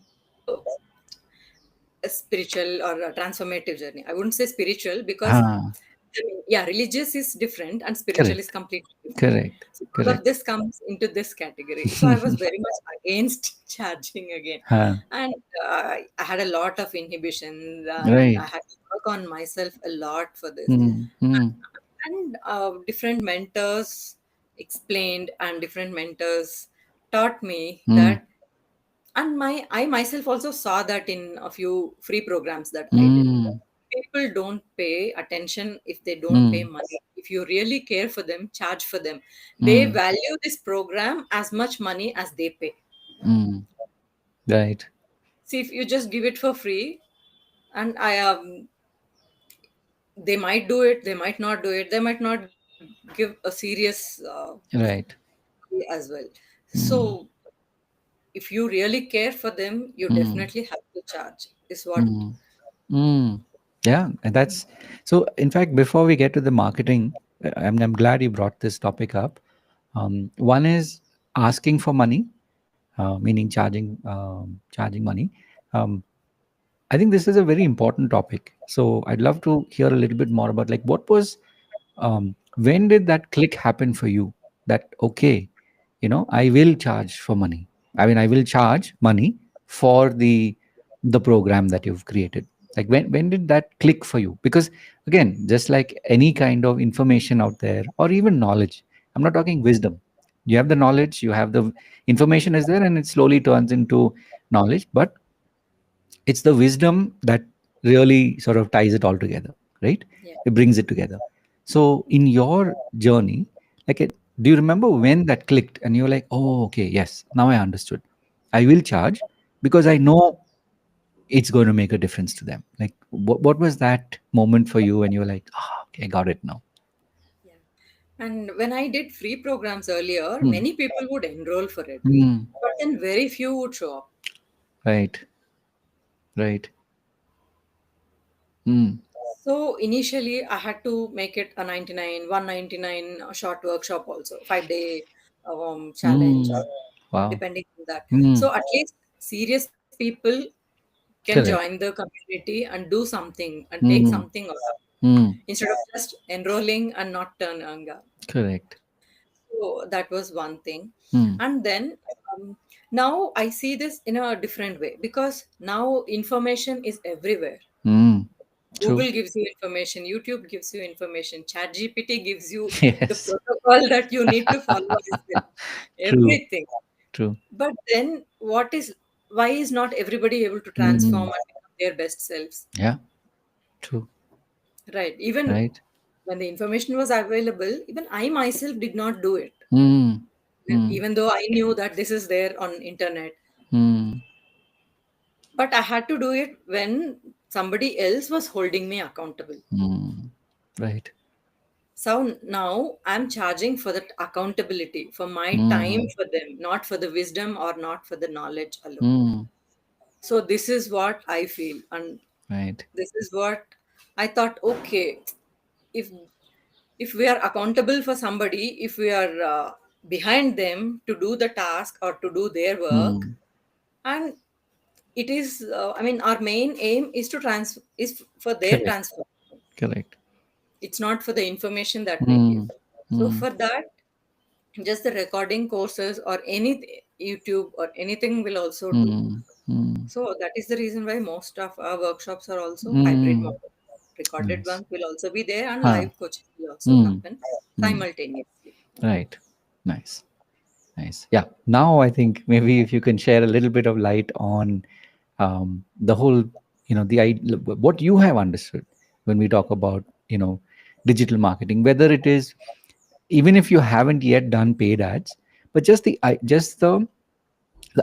a spiritual or a transformative journey. I wouldn't say spiritual because, Huh. I mean, yeah, religious is different and spiritual is Correct. completely different. Correct. So all of Correct. this comes into this category. So I was very much against charging again. Huh. And I had a lot of inhibitions and I Right. had to work on myself a lot for this. Mm. Mm. And different mentors explained and different mentors taught me Mm. that And I myself also saw that in a few free programs that I did. Mm, People don't pay attention if they don't pay mm, money. If you really care for them, charge for them. They mm, value this program as much money as they pay. mm. Right, See, if you just give it for free, and they might do it, they might not do it, they might not give a serious right. as well. So, Mm, if you really care for them, you mm, definitely have to charge. Is what. mm, mm. Yeah, and that's so. In fact, before we get to the marketing, I'm glad you brought this topic up. One is asking for money, meaning charging money. Um, I think this is a very important topic. So I'd love to hear a little bit more about like what was when did that click happen for you? That okay, I will charge for money. I mean, I will charge money for the program that you've created. Like when did that click for you? Because again, just like any kind of information out there, or even knowledge, I'm not talking wisdom. You have the knowledge, you have the information is there, and it slowly turns into knowledge. But it's the wisdom that really sort of ties it all together, right? Yeah. It brings it together. So in your journey, do you remember when that clicked and you're like, oh, okay, yes, now I understood. I will charge because I know it's going to make a difference to them. Like, what was that moment for you when you were like, oh, okay, I got it now? Yeah. And when I did free programs earlier, Hmm. many people would enroll for it, Hmm. but then very few would show up. Right, right. Hmm. So initially, I had to make it a 99, 199 short workshop also, 5 day challenge, Hmm. Wow. depending on that. Hmm. So at least serious people can join Correct. the community and do something and take Hmm. something out of it Hmm. instead of just enrolling and not turning up. Correct. So that was one thing. Hmm. And then now I see this in a different way because now information is everywhere. Hmm. True. Google gives you information, YouTube gives you information, ChatGPT gives you the Yes. protocol that you need to follow as well. True. Everything. True. But then why is not everybody able to transform Mm. and become their best selves? Yeah. True. Right. Even Right. when the information was available, even I myself did not do it. Mm. Mm. Even though I knew that this is there on internet. Mm. But I had to do it when somebody else was holding me accountable. Mm. Right. So now I'm charging for that accountability, for my time Mm. for them, not for the wisdom or not for the knowledge alone. Mm. So this is what I feel, and Right. this is what I thought. Okay, if if we are accountable for somebody, if we are behind them to do the task or to do their work, Mm. and it is, I mean, our main aim is to is for their Correct. transfer. Correct. It's not for the information that we give. Mm. So Mm. for that, just the recording courses or any YouTube or anything will also do. Mm. Mm. So that is the reason why most of our workshops are also hybrid Mm. model. Recorded Nice. ones will also be there and Huh. live coaching will also Mm. happen Mm. simultaneously. Right. Nice. Nice. Yeah. Now I think maybe if you can share a little bit of light on the whole, what you have understood when we talk about, digital marketing, whether it is even if you haven't yet done paid ads, but just the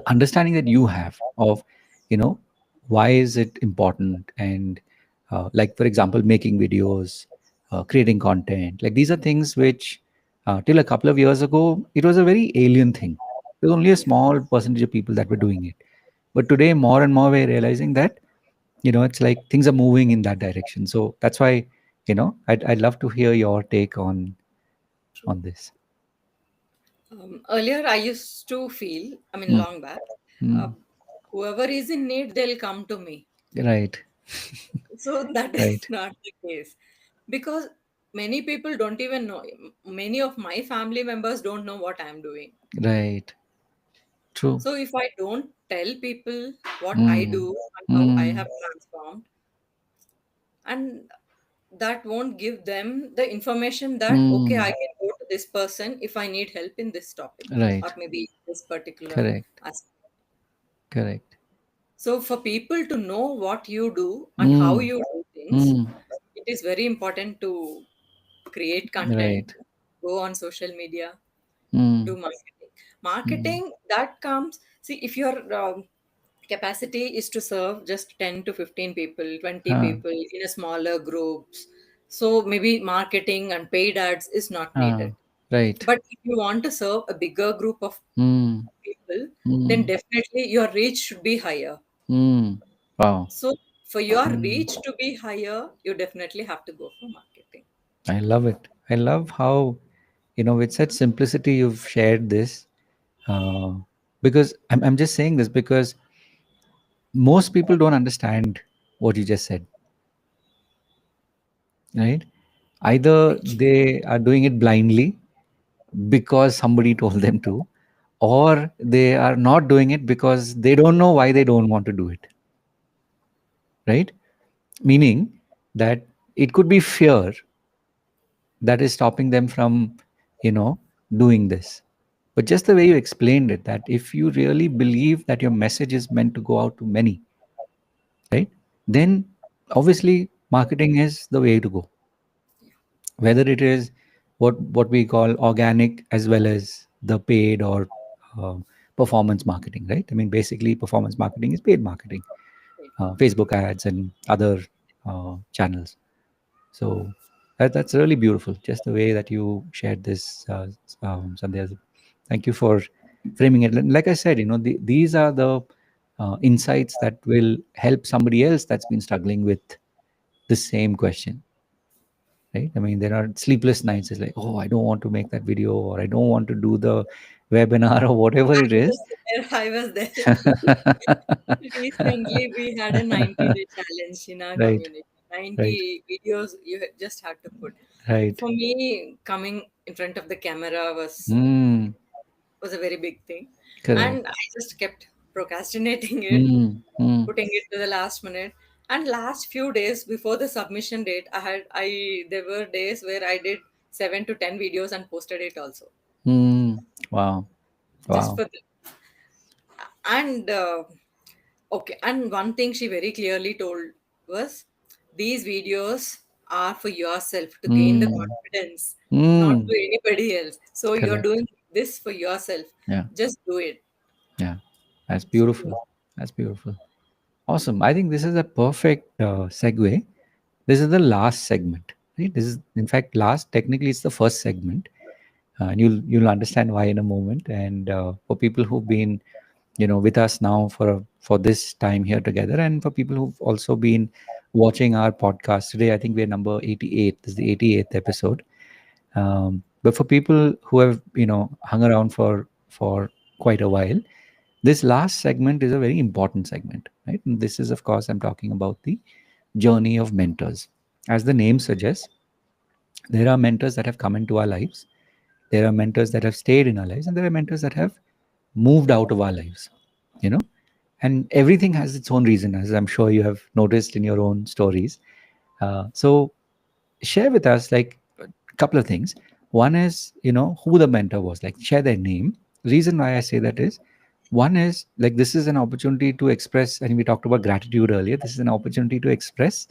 understanding that you have of, you know, why is it important, and like for example, making videos, creating content, like these are things which till a couple of years ago it was a very alien thing. There's only a Yeah. small percentage of people that were doing it, but today more and more we're realizing that it's like things are moving in that direction. So that's why I'd love to hear your take True. on this. Earlier, I used to feel, I mean, Mm, long back, uh, mm, whoever is in need, they'll come to me. right. So that is Right. not the case because many people don't even know. Many of my family members don't know what I'm doing. Right. True. So if I don't tell people what I Mm, do and how I mm, have transformed, and that won't give them the information that okay, I mm, can go to this person if I need help in this topic or right. maybe this particular Correct. aspect. Correct. So for people to know what you do and how Mm. you do things, Mm. it is very important to create content, Right. go on social media, do Mm. marketing. Mm. Marketing that comes, see, if your capacity is to serve just 10 to 15 people, 20 Huh. people in a smaller groups, so maybe marketing and paid ads is not Huh. needed. Right. But if you want to serve a bigger group of Mm. people, then Mm. definitely your reach should be higher. Mm. Wow. So for your Mm. reach to be higher, you definitely have to go for marketing. I love it. I love how, with such simplicity you've shared this. Uh, because I'm just saying this because most people don't understand what you just said, right? Either Right. they are doing it blindly because somebody told them to, or they are not doing it because they don't know why they don't want to do it, right? Meaning that it could be fear that is stopping them from, you know, doing this. But just the way you explained it, that if you really believe that your message is meant to go out to many, right? Then obviously marketing is the way to go. Whether it is what we call organic as well as the paid or uh, performance marketing, right? I mean, basically, performance marketing is paid marketing, Facebook ads and other channels. So that's really beautiful. Just the way that you shared this, Sandhya. Thank you for framing it. Like I said, these are the insights that will help somebody else that's been struggling with the same question, right? I mean, there are sleepless nights. It's like, oh, I don't want to make that video, or I don't want to do the webinar, or whatever it I is. was there. I was there. Recently, we had a 90-day challenge in our Right, community. right, 90 videos you just had to put. right. For me, coming in front of the camera Mm, was a very big thing, correct. and I just kept procrastinating it, Mm, mm, putting it to the last minute. And last few days before the submission date, I there were days where I did 7 to 10 videos and posted it also, mm. Wow, just wow. for the, and okay. And one thing she very clearly told was, these videos are for yourself to gain the Mm, confidence, not mm. to anybody else. So you're Correct. doing this for yourself. Yeah, Just do it. yeah. That's So beautiful. That's beautiful. Awesome. I think this is a perfect segue. This is the last segment, right? This is, in fact, last. Technically, it's the first segment, and you'll understand why in a moment. And for people who've been, with us now for this time here together, and for people who've also been watching our podcast today, I think we're number 88. This is the 88th episode. But for people who have hung around for quite a while, this last segment is a very important segment, right? And this is, of course, I'm talking about the journey of mentors. As the name suggests, there are mentors that have come into our lives, there are mentors that have stayed in our lives, and there are mentors that have moved out of our lives, you know and everything has its own reason, as I'm sure you have noticed in your own stories. So share with us, like, a couple of things. One is, who the mentor was, like, share their name. Reason why I say that is, one is, like, this is an opportunity to express, and we talked about gratitude earlier. This is an opportunity to express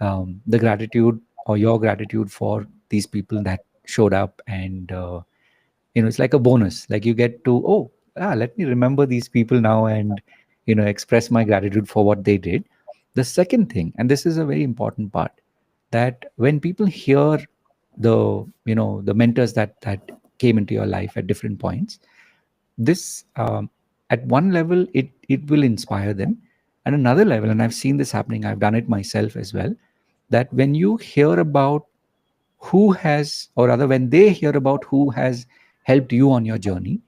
the gratitude, or your gratitude, for these people that showed up. And it's like a bonus, like you get to, oh, let me remember these people now, and express my gratitude for what they did. The second thing, and this is a very important part, that when people hear the mentors that came into your life at different points, this, at one level, it will inspire them. And another level, and I've seen this happening, I've done it myself as well, that when you hear about who has, or rather when they hear about who has helped you on your journey,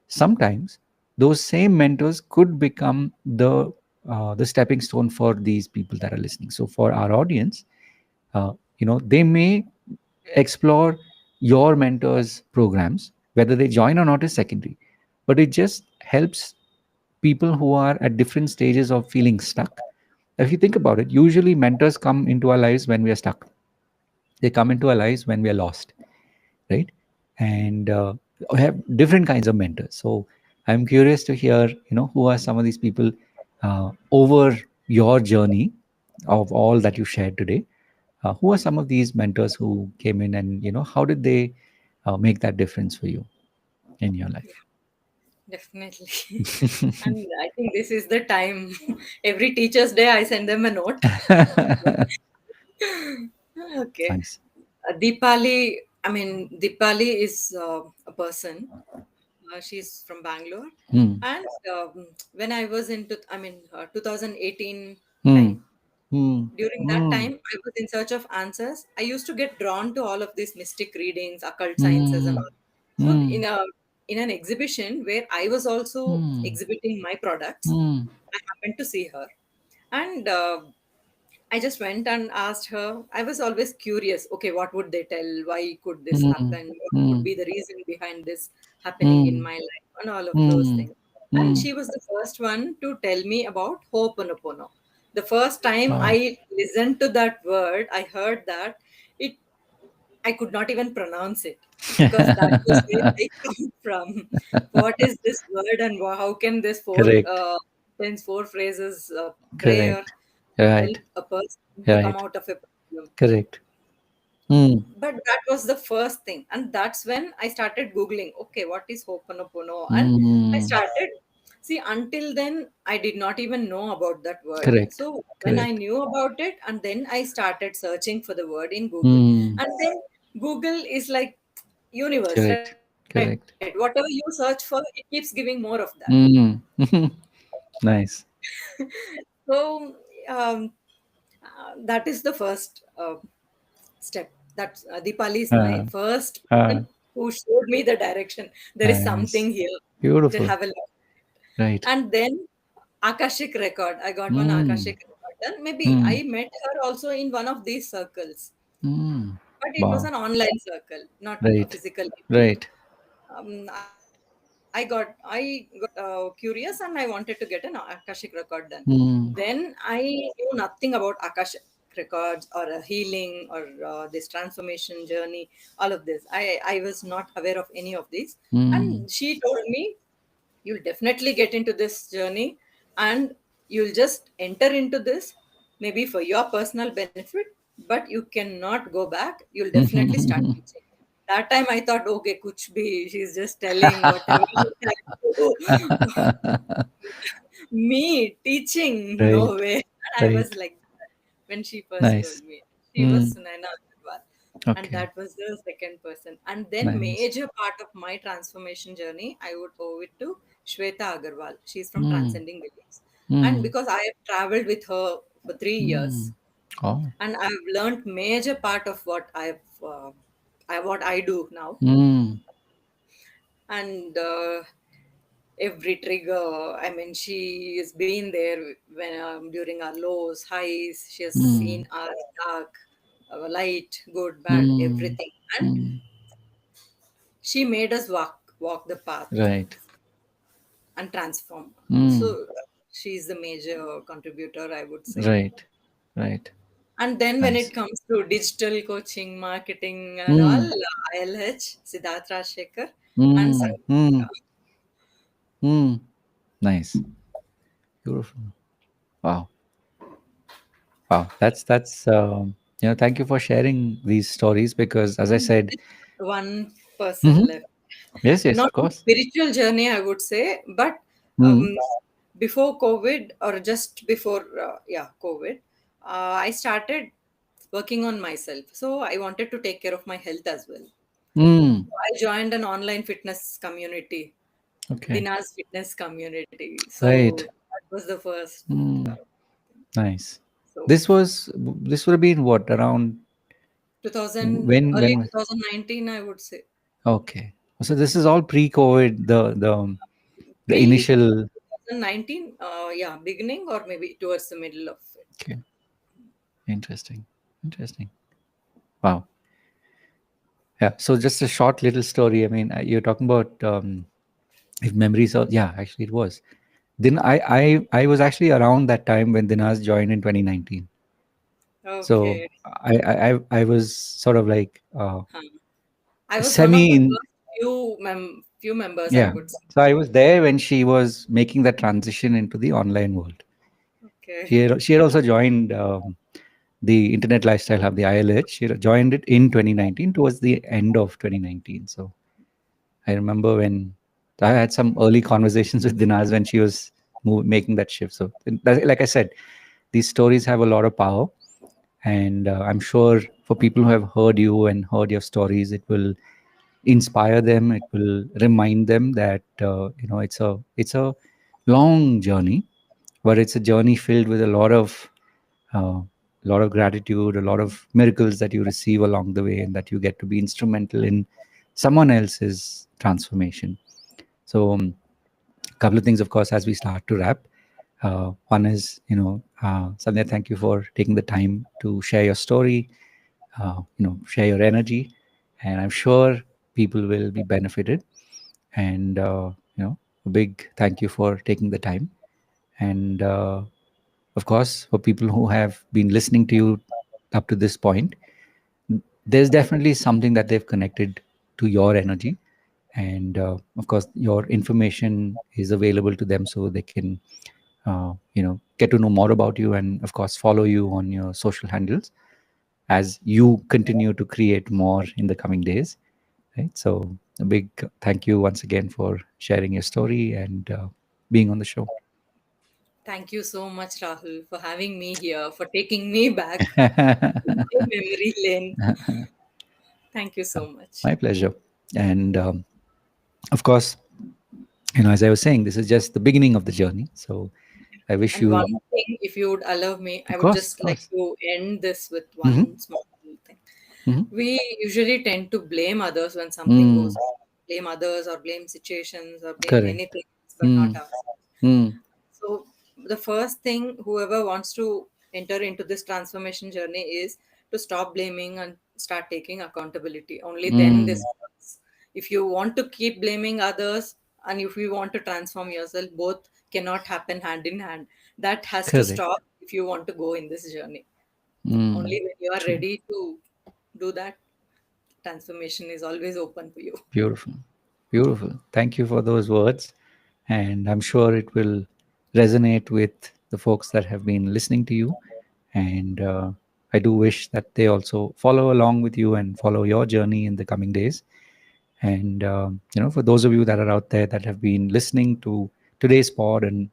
sometimes those same mentors could become the stepping stone for these people that are listening. So for our audience, they may explore your mentors programs. Whether they join or not is secondary, but it just helps people who are at different stages of feeling stuck. If you think about it, usually mentors come into our lives when we are stuck. They come into our lives when we are lost, right? And we have different kinds of mentors. So I'm curious to hear, who are some of these people over your journey of all that you shared today. Who are some of these mentors who came in, and how did they make that difference for you in your life? Yeah, definitely. And I think this is the time. Every Teacher's Day, I send them a note. Okay. Nice. Deepali is a person. She's from Bangalore. Hmm. And when I was into, 2018 Hmm. time, Hmm. during that Hmm. time, I was in search of answers. I used to get drawn to all of these mystic readings, occult sciences, and Hmm. all. So Hmm. in an exhibition where I was also Hmm. exhibiting my products, Hmm. I happened to see her, and I just went and asked her. I was always curious. Okay, what would they tell? Why could this Hmm. happen? What would Hmm. be the reason behind this happening in Hmm. my life? And all of those Hmm. things. And Hmm. she was the first one to tell me about Ho'oponopono. The first time Wow. I listened to that word, I heard that it. I could not even pronounce it because that was where I come from. What is this word, and how can this Correct. four phrases prayer Correct. Right. help a person to come Right. out of a problem? Correct. Hmm. But that was the first thing, and that's when I started googling. Okay, what is Ho'oponopono? And I Hmm. started. See, until then, I did not even know about that word. Correct. So when I Correct. knew about it, and then I started searching for the word in Google, Hmm. and then Google is like universe, right? Correct. Whatever you Correct. search for, it keeps giving more of that. Hmm. Nice. So that is the first step. That Deepali is my Uh, first uh, person who showed me the direction. There is nice. something here to Beautiful. have a look. Right. And then Akashic record. I got one Hmm. Akashic record done. Maybe Hmm. I met her also in one of these circles, Hmm. but it was Wow. an online circle, not a Right. physical event. Right. I got curious and I wanted to get an Akashic record done. Hmm. Then I knew nothing about Akashic records or a healing or this transformation journey, all of this. I was not aware of any of these. Hmm. And she told me, you'll definitely get into this journey and you'll just enter into this maybe for your personal benefit, but you cannot go back. You'll definitely start teaching. That time I thought, okay, kuch bhi, she's just telling whatever I do. Me teaching, Right. no way. And I was Right. like that when she first told Nice. me. She was Hmm. Sunaina Agarwal. And Okay. that was the second person. And then Nice. major part of my transformation journey, I would owe it to Shweta Agarwal. She's from Hmm. Transcending Beliefs. And Hmm. because I have traveled with her for 3 years, Hmm. Oh. and I've learned major part of what I do now. Hmm. And every trigger. I mean, she has been there when during our lows, highs. She has Hmm. seen our dark, our light, good, bad, Hmm. everything, and Hmm. she made us walk the path Right. and transform. Hmm. So she's the major contributor, I would say. Right. Right. And then when Nice. it comes to digital coaching, marketing, and all, Hmm. ILH, Siddharth Rajshekhar, and Hmm. Hmm. Sandhya. Hmm. Nice. Beautiful. Wow. Wow. Thank you for sharing these stories, because, as I And there said, is one person hmm, left. yes, yes, Not of a course. spiritual journey, I would say, but Hmm. um, before COVID or just before, COVID, I started working on myself. So I wanted to take care of my health as well. Hmm. I joined an online fitness community, Okay. Dina's fitness community. So Right. that was the first. Hmm. Uh, Nice. so This would have been what, around 2000, when early was 2019, I would say. okay. So this is all pre-COVID, the Pre initial. 2019, yeah, beginning or maybe towards the middle of it. Okay. Interesting. Interesting. Wow. Yeah. So just a short little story. I mean, you're talking about if memories are, yeah, actually it was. Then I was actually around that time when Dinas joined in 2019. So Okay. I was sort of like Huh. I was one of semi the in. first few few members, I Yeah. would say. So I was there when she was making that transition into the online world. Okay. She had also joined the Internet Lifestyle Hub, the ILH. She had joined it in 2019, towards the end of 2019. So I remember when I had some early conversations with Dinaz when she was making that shift. So, like I said, these stories have a lot of power, and I'm sure for people who have heard you and heard your stories, it will inspire them. It will remind them that it's a long journey, but it's a journey filled with uh, a lot of gratitude, a lot of miracles that you receive along the way, and that you get to be instrumental in someone else's transformation. So, a couple of things, of course, as we start to wrap. One is, Sandhya, thank you for taking the time to share your story, share your energy, and I'm sure people will be benefited. And a big thank you for taking the time. And of course, for people who have been listening to you up to this point, there's definitely something that they've connected to your energy. And of course, your information is available to them, so they can get to know more about you, and of course follow you on your social handles as you continue to create more in the coming days, right? So a big thank you once again for sharing your story and being on the show. Thank you so much, Rahul, for having me here, for taking me back to my memory lane. Thank you so much. My pleasure. And of course, as I was saying, this is just the beginning of the journey. So I wish And you, one thing, if you would allow me, I of would course, just of like course. to end this with Mm-hmm. one small thing. Mm-hmm. We usually tend to blame others when something goes Mm, wrong. Blame others or blame situations or blame correct. anything, but not Mm, ourselves. mm, So the first thing whoever wants to enter into this transformation journey is to stop blaming and start taking accountability. Only then this mm, works. If you want to keep blaming others and if you want to transform yourself, both cannot happen hand in hand. That has to correct. stop if you want to go in this journey. Mm, Only when you are true. ready to do that, transformation is always open for you. Beautiful. Beautiful. Thank you for those words. And I'm sure it will resonate with the folks that have been listening to you. And I do wish that they also follow along with you and follow your journey in the coming days. And, for those of you that are out there that have been listening to today's pod and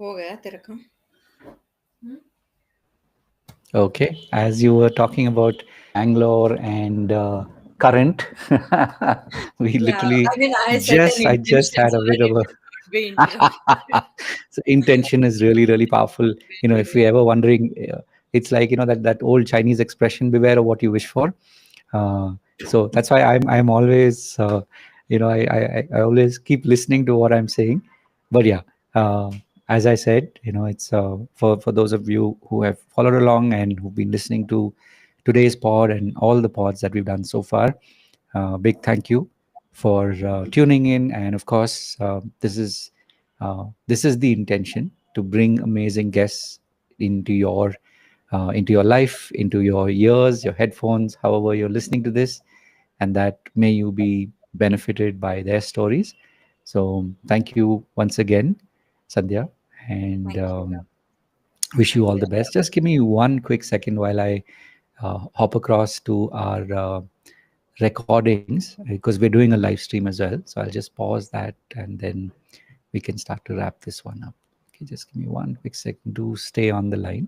हो गया तेरा काम. okay, as you were talking about Bangalore and current, we Yeah, literally I mean, I set an I just intention had so a that bit of it a should not be interrupted. so intention is really really powerful. Very, If you're very. ever wondering, it's like that old Chinese expression, beware of what you wish for. So that's why I'm always I always keep listening to what I'm saying. But yeah, as I said, it's for those of you who have followed along and who've been listening to today's pod and all the pods that we've done so far. Big thank you for tuning in, and of course, this is the intention, to bring amazing guests into your life, into your ears, your headphones, however you're listening to this, and that may you be benefited by their stories. So thank you once again, Sandhya, and Thank you. wish you Thank all you. the best. Just give me one quick second while I hop across to our recordings, because we're doing a live stream as well. So I'll just pause that, and then we can start to wrap this one up. Okay, just give me one quick second. Do stay on the line.